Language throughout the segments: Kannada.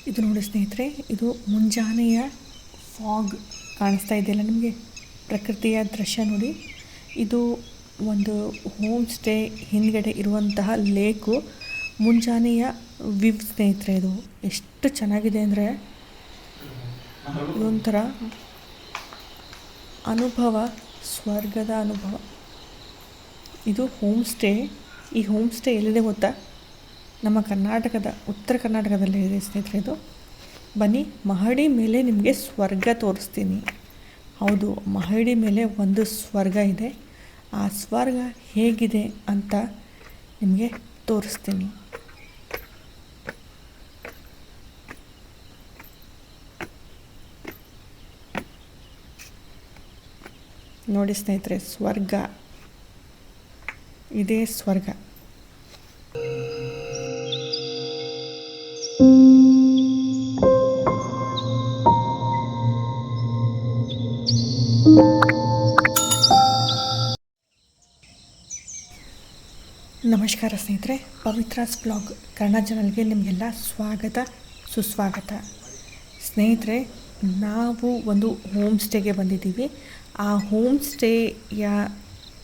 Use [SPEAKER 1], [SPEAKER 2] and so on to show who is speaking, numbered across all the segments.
[SPEAKER 1] ಇದು ನೋಡಿ ಸ್ನೇಹಿತರೆ, ಇದು ಮುಂಜಾನೆಯ ಫಾಗ್ ಕಾಣಿಸ್ತಾ ಇದೆಯಲ್ಲ ನಿಮಗೆ, ಪ್ರಕೃತಿಯ ದೃಶ್ಯ ನೋಡಿ. ಇದು ಒಂದು ಹೋಮ್ ಸ್ಟೇ ಹಿಂದ್ಗಡೆ ಇರುವಂತಹ ಲೇಕು, ಮುಂಜಾನೆಯ ವಿವ್ ಸ್ನೇಹಿತರೆ. ಇದು ಎಷ್ಟು ಚೆನ್ನಾಗಿದೆ ಅಂದರೆ ಇದೊಂಥರ ಅನುಭವ, ಸ್ವರ್ಗದ ಅನುಭವ. ಇದು ಹೋಮ್ ಸ್ಟೇ. ಈ ಹೋಮ್ ಸ್ಟೇ ಎಲ್ಲಿದೆ ಗೊತ್ತಾ? ನಮ್ಮ ಕರ್ನಾಟಕದ ಉತ್ತರ ಕರ್ನಾಟಕದಲ್ಲೇ ಇದೆ ಸ್ನೇಹಿತರೆ. ಇದು ಬನ್ನಿ, ಮಹಡಿ ಮೇಲೆ ನಿಮಗೆ ಸ್ವರ್ಗ ತೋರಿಸ್ತೀನಿ. ಹೌದು, ಮಹಡಿ ಮೇಲೆ ಒಂದು ಸ್ವರ್ಗ ಇದೆ. ಆ ಸ್ವರ್ಗ ಹೇಗಿದೆ ಅಂತ ನಿಮಗೆ ತೋರಿಸ್ತೀನಿ. ನೋಡಿ ಸ್ನೇಹಿತರೆ, ಸ್ವರ್ಗ, ಇದೇ ಸ್ವರ್ಗ. ನಮಸ್ಕಾರ ಸ್ನೇಹಿತರೆ, ಪವಿತ್ರಾಸ್ ಬ್ಲಾಗ್ ಕನ್ನಡ ಚಾನಲ್ಗೆ ನಿಮಗೆಲ್ಲ ಸ್ವಾಗತ ಸುಸ್ವಾಗತ. ಸ್ನೇಹಿತರೆ, ನಾವು ಒಂದು ಹೋಮ್ ಸ್ಟೇಗೆ ಬಂದಿದ್ದೀವಿ. ಆ ಹೋಮ್ ಸ್ಟೇಯ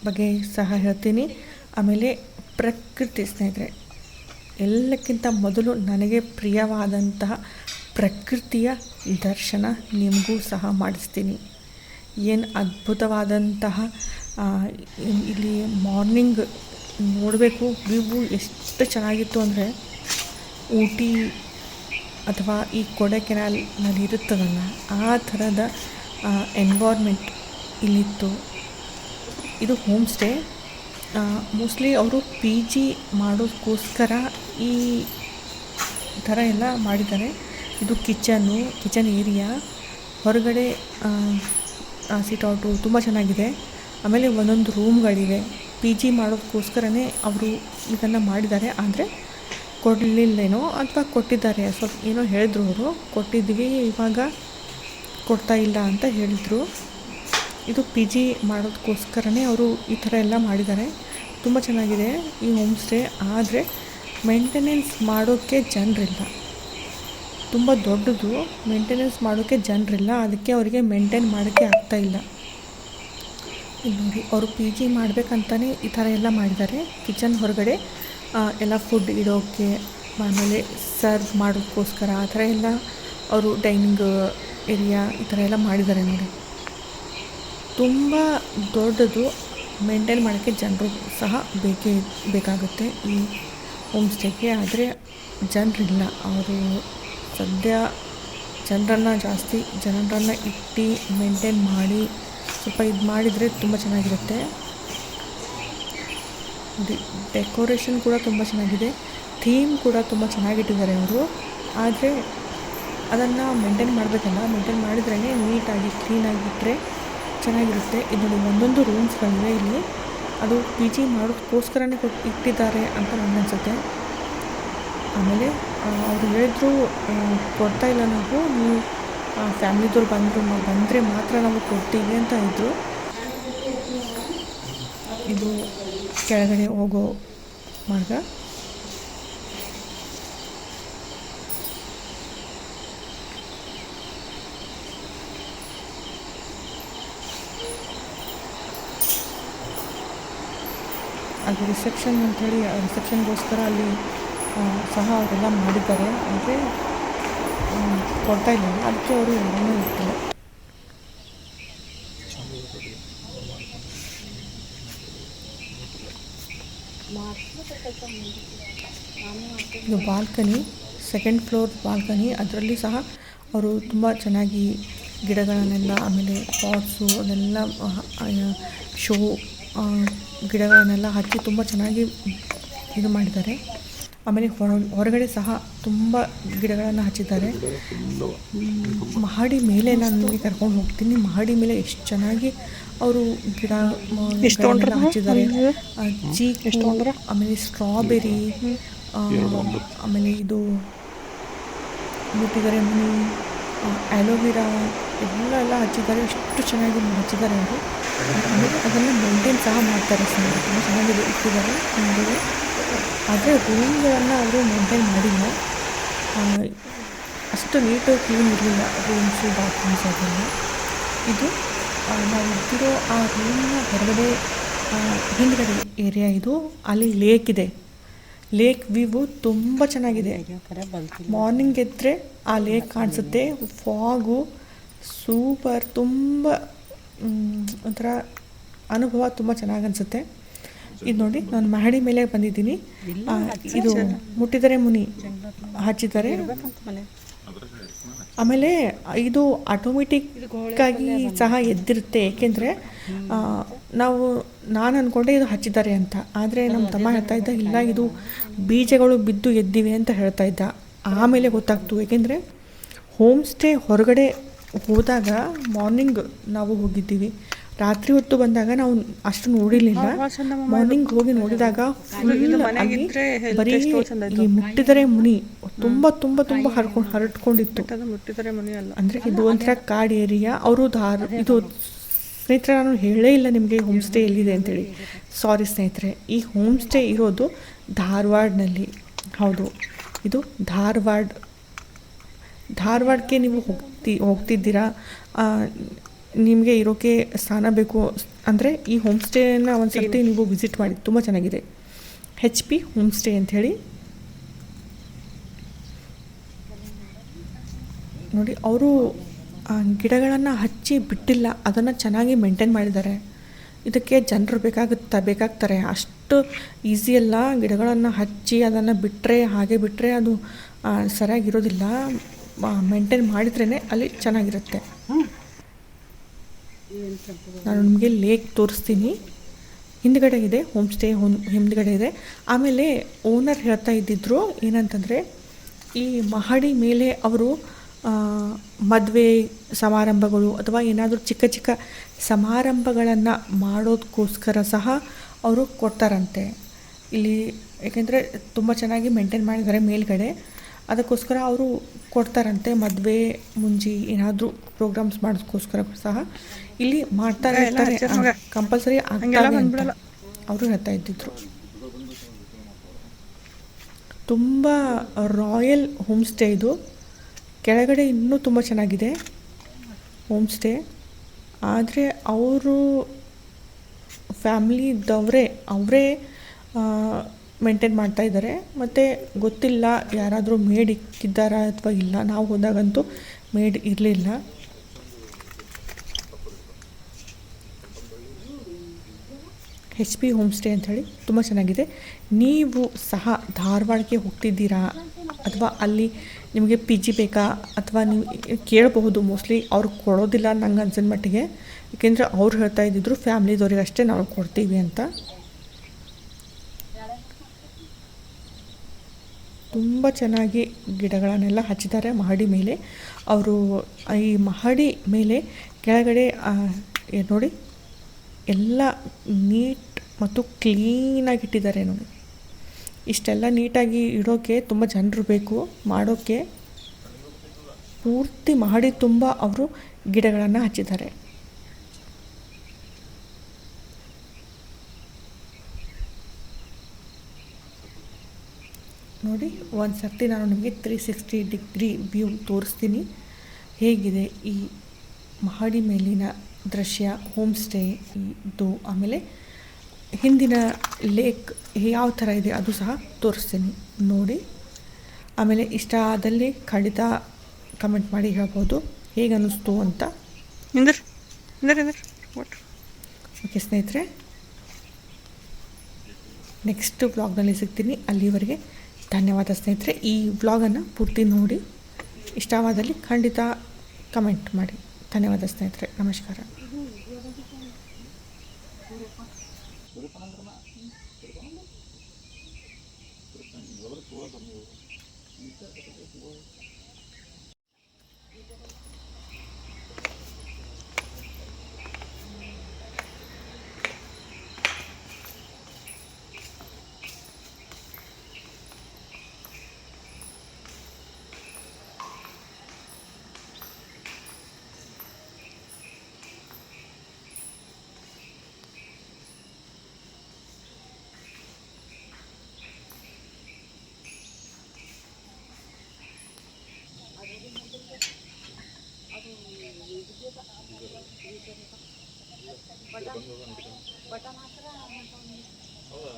[SPEAKER 1] ಬಗ್ಗೆ ಸಹ ಹೇಳ್ತೀನಿ. ಆಮೇಲೆ ಪ್ರಕೃತಿ ಸ್ನೇಹಿತರೆ, ಎಲ್ಲಕ್ಕಿಂತ ಮೊದಲು ನನಗೆ ಪ್ರಿಯವಾದಂತಹ ಪ್ರಕೃತಿಯ ದರ್ಶನ ನಿಮಗೂ ಸಹ ಮಾಡಿಸ್ತೀನಿ. ಏನು ಅದ್ಭುತವಾದಂತಹ ಇಲ್ಲಿ ಮಾರ್ನಿಂಗ್ ನೋಡಬೇಕು, ವ್ಯೂ ಎಷ್ಟು ಚೆನ್ನಾಗಿತ್ತು ಅಂದರೆ, ಊಟಿ ಅಥವಾ ಈ ಕೊಡೈಕೆನಾಲ್ನಲ್ಲಿ ಇರುತ್ತದಲ್ಲ ಆ ಥರದ ಎನ್ವೈರ್ಮೆಂಟ್ ಇಲ್ಲಿತ್ತು. ಇದು ಹೋಮ್ ಸ್ಟೇ. ಮೋಸ್ಟ್ಲಿ ಅವರು ಪಿ ಜಿ ಮಾಡೋದಕ್ಕೋಸ್ಕರ ಈ ಥರ ಎಲ್ಲ ಮಾಡಿದ್ದಾರೆ. ಇದು ಕಿಚನ್ ಏರಿಯಾ, ಹೊರಗಡೆ ಸಿಟ್ಔಟು ತುಂಬ ಚೆನ್ನಾಗಿದೆ. ಆಮೇಲೆ ಒಂದೊಂದು ರೂಮ್ಗಳಿವೆ. ಪಿ ಜಿ ಮಾಡೋದಕ್ಕೋಸ್ಕರನೇ ಅವರು ಇದನ್ನು ಮಾಡಿದ್ದಾರೆ. ಆದರೆ ಕೊಡಲಿಲ್ಲೇನೋ ಅಥವಾ ಕೊಟ್ಟಿದ್ದಾರೆ, ಸ್ವಲ್ಪ ಏನೋ ಹೇಳಿದ್ರು ಅವರು, ಕೊಟ್ಟಿದ್ವಿ ಇವಾಗ ಕೊಡ್ತಾ ಇಲ್ಲ ಅಂತ ಹೇಳಿದರು. ಇದು ಪಿ ಜಿ ಮಾಡೋದಕ್ಕೋಸ್ಕರನೇ ಅವರು ಈ ಥರ ಎಲ್ಲ ಮಾಡಿದ್ದಾರೆ. ತುಂಬ ಚೆನ್ನಾಗಿದೆ ಈ ಹೋಮ್ ಸ್ಟೇ. ಆದರೆ ಮೇಂಟೆನೆನ್ಸ್ ಮಾಡೋಕ್ಕೆ ಜನರಿಲ್ಲ. ತುಂಬ ದೊಡ್ಡದು, ಮೇಂಟೆನೆನ್ಸ್ ಮಾಡೋಕ್ಕೆ ಜನರಿಲ್ಲ. ಅದಕ್ಕೆ ಅವರಿಗೆ ಮೇಂಟೈನ್ ಮಾಡೋಕ್ಕೆ ಆಗ್ತಾಯಿಲ್ಲ. ಇಲ್ಲಿ ನೋಡಿ, ಅವರು ಪಿ ಜಿ ಮಾಡಬೇಕಂತಲೇ ಈ ಥರ ಎಲ್ಲ ಮಾಡಿದ್ದಾರೆ. ಕಿಚನ್ ಹೊರಗಡೆ ಎಲ್ಲ ಫುಡ್ ಇಡೋಕ್ಕೆ, ಆಮೇಲೆ ಸರ್ವ್ ಮಾಡೋದಕ್ಕೋಸ್ಕರ ಆ ಥರ ಎಲ್ಲ ಅವರು ಡೈನಿಂಗ್ ಏರಿಯಾ ಈ ಥರ ಎಲ್ಲ ಮಾಡಿದ್ದಾರೆ ನೋಡಿ. ತುಂಬ ದೊಡ್ಡದು, ಮೇಂಟೈನ್ ಮಾಡೋಕ್ಕೆ ಜನರು ಸಹ ಬೇಕಾಗುತ್ತೆ ಈ ಹೋಮ್ ಸ್ಟೇಗೆ. ಆದರೆ ಜನರಿಲ್ಲ. ಅವರು ಸದ್ಯ ಜನರನ್ನು ಇಟ್ಟು ಮೇಂಟೈನ್ ಮಾಡಿ ಸ್ವಲ್ಪ ಇದು ಮಾಡಿದರೆ ತುಂಬ ಚೆನ್ನಾಗಿರುತ್ತೆ. ಡೆಕೋರೇಷನ್ ಕೂಡ ತುಂಬ ಚೆನ್ನಾಗಿದೆ, ಥೀಮ್ ಕೂಡ ತುಂಬ ಚೆನ್ನಾಗಿಟ್ಟಿದ್ದಾರೆ ಅವರು. ಆದರೆ ಅದನ್ನು ಮೇಂಟೈನ್ ಮಾಡಬೇಕಲ್ಲ, ಮೇಂಟೈನ್ ಮಾಡಿದ್ರೇ ನೀಟಾಗಿ ಕ್ಲೀನಾಗಿಟ್ಟರೆ ಚೆನ್ನಾಗಿರುತ್ತೆ. ಇದು ನೋಡಿ, ಒಂದೊಂದು ರೂಮ್ಸ್ಗಳಿವೆ ಇಲ್ಲಿ. ಅದು ಪಿ ಜಿ ಮಾಡೋದಕ್ಕೋಸ್ಕರನೇ ಇಟ್ಟಿದ್ದಾರೆ ಅಂತ ನನಗನ್ಸುತ್ತೆ. ಆಮೇಲೆ ಅವರು ಹೇಳಿದ್ರು, ಕೊಡ್ತಾಯಿಲ್ಲ ನಾವು, ನೀವು ಫ್ಯಾಮಿಲಿದವ್ರು ಬಂದರೆ ಮಾತ್ರ ನಾವು ಕೊಡ್ತೀವಿ ಅಂತ ಇದ್ದರು. ಇದು ಕೆಳಗಡೆ ಹೋಗೋ ಮಾರ್ಗ. ಅದು ರಿಸೆಪ್ಷನ್ ಅಂಥೇಳಿ, ರಿಸೆಪ್ಷನ್ಗೋಸ್ಕರ ಅಲ್ಲಿ ಸಹ ಅವರೆಲ್ಲ ಮಾಡಿದ್ದಾರೆ. ಆದರೆ ಕೊಡ್ತಾಯಿಲ್ಲ, ಅದಕ್ಕೆ ಅವರು ಎಲ್ಲನೂ ಇಟ್ಟಿಲ್ಲ. ಇದು ಬಾಲ್ಕನಿ, ಸೆಕೆಂಡ್ ಫ್ಲೋರ್ ಬಾಲ್ಕನಿ. ಅದರಲ್ಲಿ ಸಹ ಅವರು ತುಂಬ ಚೆನ್ನಾಗಿ ಗಿಡಗಳನ್ನೆಲ್ಲ, ಆಮೇಲೆ ಪಾಟ್ಸು ಅದೆಲ್ಲ ಶೋ ಗಿಡಗಳನ್ನೆಲ್ಲ ಹಚ್ಚಿ ತುಂಬ ಚೆನ್ನಾಗಿ ಇದು ಮಾಡಿದ್ದಾರೆ. ಆಮೇಲೆ ಹೊರಗಡೆ ಸಹ ತುಂಬ ಗಿಡಗಳನ್ನು ಹಚ್ಚಿದ್ದಾರೆ. ಮಹಡಿ ಮೇಲೆ ನಾನು ನಿಮಗೆ ಕರ್ಕೊಂಡು ಹೋಗ್ತೀನಿ. ಮಹಡಿ ಮೇಲೆ ಎಷ್ಟು ಚೆನ್ನಾಗಿ ಅವರು ಗಿಡಗಳನ್ನೆಲ್ಲ ಹಚ್ಚಿದ್ದಾರೆ. ಚೀಕು, ಆಮೇಲೆ ಸ್ಟ್ರಾಬೆರಿ, ಆಮೇಲೆ ಇದು ಬಿಟ್ಟಿದ್ದಾರೆ ಮನಿ, ಆ್ಯಲೋವೆರಾ ಎಲ್ಲ ಹಚ್ಚಿದ್ದಾರೆ. ಎಷ್ಟು ಚೆನ್ನಾಗಿ ಹಚ್ಚಿದ್ದಾರೆ ಅವರು. ಆಮೇಲೆ ಅದನ್ನು ಮೇಂಟೈನ್ ಸಹ ಮಾಡ್ತಾರೆ. ತುಂಬ ಚೆನ್ನಾಗಿ ಇಟ್ಟಿದ್ದಾರೆ ನೋಡಿದರೆ. ಆದರೆ ರೂಮ್ಗಳನ್ನು ಅವರು ಮೇಂಟೈನ್ ಮಾಡಿಲ್ಲ. ಅಷ್ಟು ನೀಟು ಕ್ಲೀನ್ ಇರಲಿಲ್ಲ ರೂಮ್ಸು ಬಾತ್ರೂಮ್ಸ್ ಅದೆಲ್ಲ. ಇದು ನಾವು ಇದ್ದಿರೋ ಆ ರೂಮ್ನ ಹೊರಗಡೆ ಹಿಂದ್ಗಡೆ ಏರಿಯಾ ಇದು. ಅಲ್ಲಿ ಲೇಕ್ ಇದೆ. ಲೇಕ್ ವ್ಯೂ ತುಂಬ ಚೆನ್ನಾಗಿದೆ. ಮಾರ್ನಿಂಗ್ ಎದ್ದರೆ ಆ ಲೇಕ್ ಕಾಣಿಸುತ್ತೆ. ಫಾಗು ಸೂಪರ್, ತುಂಬ ಒಂಥರ ಅನುಭವ ತುಂಬ ಚೆನ್ನಾಗಿ ಅನಿಸುತ್ತೆ. ಇದು ನೋಡಿ, ನಾನು ಮಹಡಿ ಮೇಲೆ ಬಂದಿದ್ದೀನಿ. ಇದು ಮುಟ್ಟಿದರೆ ಮುನಿ ಹಚ್ಚಿದ್ದಾರೆ. ಆಮೇಲೆ ಇದು ಆಟೋಮೆಟಿಕ್ಕಾಗಿ ಸಹ ಎದ್ದಿರುತ್ತೆ. ಏಕೆಂದರೆ ನಾನು ಅಂದ್ಕೊಂಡೆ ಇದು ಹಚ್ಚಿದ್ದಾರೆ ಅಂತ. ಆದರೆ ನಮ್ಮ ತಮ್ಮ ಹೇಳ್ತಾ ಇದ್ದ ಇಲ್ಲ, ಇದು ಬೀಜಗಳು ಬಿದ್ದು ಎದ್ದಿವೆ ಅಂತ ಹೇಳ್ತಾ ಇದ್ದ. ಆಮೇಲೆ ಗೊತ್ತಾಗ್ತು. ಏಕೆಂದರೆ ಹೋಮ್ ಸ್ಟೇ ಹೊರಗಡೆ ಹೋದಾಗ ಮಾರ್ನಿಂಗ್ ನಾವು ಹೋಗಿದ್ದೀವಿ. ರಾತ್ರಿ ಹೊತ್ತು ಬಂದಾಗ ನಾವು ಅಷ್ಟು ನೋಡಿರಲಿಲ್ಲ. ಮಾರ್ನಿಂಗ್ ಹೋಗಿ ನೋಡಿದಾಗ ಬರೀ ಈ ಮುಟ್ಟಿದರೆ ಮುನಿ ತುಂಬ ತುಂಬ ತುಂಬ ಹರಡ್ಕೊಂಡಿತ್ತು. ಅಂದರೆ ಇದು ಒಂಥರ ಕಾಡು ಏರಿಯಾ. ಅವರು ಇದು ಸ್ನೇಹಿತರೆ, ನಾನು ಹೇಳೇ ಇಲ್ಲ ನಿಮಗೆ ಹೋಮ್ ಸ್ಟೇ ಎಲ್ಲಿದೆ ಅಂತೇಳಿ. ಸಾರಿ ಸ್ನೇಹಿತರೆ, ಈ ಹೋಮ್ ಸ್ಟೇ ಇರೋದು ಧಾರವಾಡನಲ್ಲಿ. ಹೌದು, ಇದು ಧಾರವಾಡಕ್ಕೆ ನೀವು ಹೋಗ್ತಿದ್ದೀರಾ, ನಿಮಗೆ ಇರೋಕ್ಕೆ ಸ್ಥಾನ ಬೇಕು ಅಂದರೆ ಈ ಹೋಮ್ ಸ್ಟೇನ ಒಂದು ಸರ್ತಿ ನೀವು ವಿಸಿಟ್ ಮಾಡಿ. ತುಂಬ ಚೆನ್ನಾಗಿದೆ. HP ಹೋಮ್ ಸ್ಟೇ ಅಂಥೇಳಿ ನೋಡಿ. ಅವರು ಗಿಡಗಳನ್ನು ಹಚ್ಚಿ ಬಿಟ್ಟಿಲ್ಲ, ಅದನ್ನು ಚೆನ್ನಾಗಿ ಮೇಂಟೈನ್ ಮಾಡಿದ್ದಾರೆ. ಇದಕ್ಕೆ ಜನರು ಬೇಕಾಗ್ತಾರೆ. ಅಷ್ಟು ಈಸಿಯಲ್ಲ. ಗಿಡಗಳನ್ನು ಹಚ್ಚಿ ಅದನ್ನು ಹಾಗೆ ಬಿಟ್ಟರೆ ಅದು ಸರಿಯಾಗಿರೋದಿಲ್ಲ. ಮೇಂಟೈನ್ ಮಾಡಿದ್ರೇ ಅಲ್ಲಿ ಚೆನ್ನಾಗಿರುತ್ತೆ. ನಾನು ನಿಮಗೆ ಲೇಕ್ ತೋರಿಸ್ತೀನಿ. ಹಿಂದ್ಗಡೆ ಇದೆ ಹೋಮ್ ಸ್ಟೇ, ಹಿಂದ್ಗಡೆ ಇದೆ. ಆಮೇಲೆ ಓನರ್ ಹೇಳ್ತಾ ಇದ್ದಿದ್ರು ಏನಂತಂದರೆ, ಈ ಮಹಡಿ ಮೇಲೆ ಅವರು ಮದುವೆ ಸಮಾರಂಭಗಳು ಅಥವಾ ಏನಾದರೂ ಚಿಕ್ಕ ಚಿಕ್ಕ ಸಮಾರಂಭಗಳನ್ನು ಮಾಡೋದಕ್ಕೋಸ್ಕರ ಸಹ ಅವರು ಕೊಡ್ತಾರಂತೆ ಇಲ್ಲಿ. ಏಕೆಂದರೆ ತುಂಬ ಚೆನ್ನಾಗಿ ಮೇಂಟೈನ್ ಮಾಡಿದ್ದಾರೆ ಮೇಲ್ಗಡೆ. ಅದಕ್ಕೋಸ್ಕರ ಅವರು ಕೊಡ್ತಾರಂತೆ. ಮದುವೆ ಮುಂಜಿ ಏನಾದರೂ ಪ್ರೋಗ್ರಾಮ್ಸ್ ಮಾಡೋದಕ್ಕೋಸ್ಕರ ಸಹ ಇಲ್ಲಿ ಮಾಡ್ತಾರೆ ಇರ್ತಾರೆ. ಕಂಪಲ್ಸರಿ ಆಗ್ತವೆ ಅಂತ ಅವರು ಹೇಳ್ತಾ ಇದ್ದಿದ್ರು. ತುಂಬ ರಾಯಲ್ ಹೋಮ್ ಸ್ಟೇ ಇದು. ಕೆಳಗಡೆ ಇನ್ನೂ ತುಂಬ ಚೆನ್ನಾಗಿದೆ ಹೋಮ್ ಸ್ಟೇ. ಆದರೆ ಅವರು ಫ್ಯಾಮ್ಲಿದವರೇ ಅವರೇ ಮೇಂಟೈನ್ ಮಾಡ್ತಾ ಇದ್ದಾರೆ. ಮತ್ತು ಗೊತ್ತಿಲ್ಲ ಯಾರಾದರೂ ಮೇಡ್ ಇಕ್ಕಿದ್ದಾರಾ ಅಥವಾ ಇಲ್ಲ. ನಾವು ಹೋದಾಗಂತೂ ಮೇಡ್ ಇರಲಿಲ್ಲ. HP ಹೋಮ್ ಸ್ಟೇ ಅಂಥೇಳಿ ತುಂಬ ಚೆನ್ನಾಗಿದೆ. ನೀವು ಸಹ ಧಾರವಾಡಕ್ಕೆ ಹೋಗ್ತಿದ್ದೀರಾ ಅಥವಾ ಅಲ್ಲಿ ನಿಮಗೆ PG ಬೇಕಾ ಅಥವಾ ನೀವು ಕೇಳಬಹುದು. ಮೋಸ್ಟ್ಲಿ ಅವ್ರು ಕೊಡೋದಿಲ್ಲ ನಂಗೆ ಅನ್ಸಿದ ಮಟ್ಟಿಗೆ. ಏಕೆಂದರೆ ಅವ್ರು ಹೇಳ್ತಾ ಇದ್ದಿದ್ರು ಫ್ಯಾಮ್ಲಿದವ್ರಿಗೆ ಅಷ್ಟೇ ನಾವು ಕೊಡ್ತೀವಿ ಅಂತ. ತುಂಬ ಚೆನ್ನಾಗಿ ಗಿಡಗಳನ್ನೆಲ್ಲ ಹಚ್ಚಿದ್ದಾರೆ ಮಹಡಿ ಮೇಲೆ. ಅವರು ಈ ಮಹಡಿ ಮೇಲೆ ಕೆಳಗಡೆ ನೋಡಿ ಎಲ್ಲ ನೀಟ್ ಮತ್ತು ಕ್ಲೀನಾಗಿಟ್ಟಿದ್ದಾರೆ ನೋಡಿ. ಇಷ್ಟೆಲ್ಲ ನೀಟಾಗಿ ಇಡೋಕ್ಕೆ ತುಂಬ ಜನರು ಬೇಕು ಮಾಡೋಕ್ಕೆ. ಪೂರ್ತಿ ಮಹಡಿ ತುಂಬ ಅವರು ಗಿಡಗಳನ್ನು ಹಚ್ಚಿದ್ದಾರೆ. ನೋಡಿ, ಒಂದು ಸರ್ತಿ ನಾನು ನಿಮಗೆ 360 ಡಿಗ್ರಿ ವ್ಯೂ ತೋರಿಸ್ತೀನಿ ಹೇಗಿದೆ ಈ ಮಹಡಿ ಮೇಲಿನ ದೃಶ್ಯ, ಹೋಮ್ ಸ್ಟೇ ಇದು. ಆಮೇಲೆ ಹಿಂದಿನ ಲೇಕ್ ಯಾವ ಥರ ಇದೆ ಅದು ಸಹ ತೋರಿಸ್ತೀನಿ ನೋಡಿ. ಆಮೇಲೆ ಇಷ್ಟ ಆದಲ್ಲಿ ಖಂಡಿತ ಕಮೆಂಟ್ ಮಾಡಿ ಹೇಳ್ಬೋದು ಹೇಗೆ ಅನ್ನಿಸ್ತು ಅಂತ. ಓಕೆ ಸ್ನೇಹಿತರೆ, ನೆಕ್ಸ್ಟ್ ವ್ಲಾಗ್ನಲ್ಲಿ ಸಿಗ್ತೀನಿ. ಅಲ್ಲಿವರೆಗೆ ಧನ್ಯವಾದ ಸ್ನೇಹಿತರೆ. ಈ ವ್ಲಾಗನ್ನು ಪೂರ್ತಿ ನೋಡಿ, ಇಷ್ಟವಾದಲ್ಲಿ ಖಂಡಿತ ಕಮೆಂಟ್ ಮಾಡಿ. ಧನ್ಯವಾದ ಸ್ನೇಹಿತರೆ. ನಮಸ್ಕಾರ.
[SPEAKER 2] ಬಟನ್ ಹಾಕ್ರ
[SPEAKER 3] ಹೌದಾ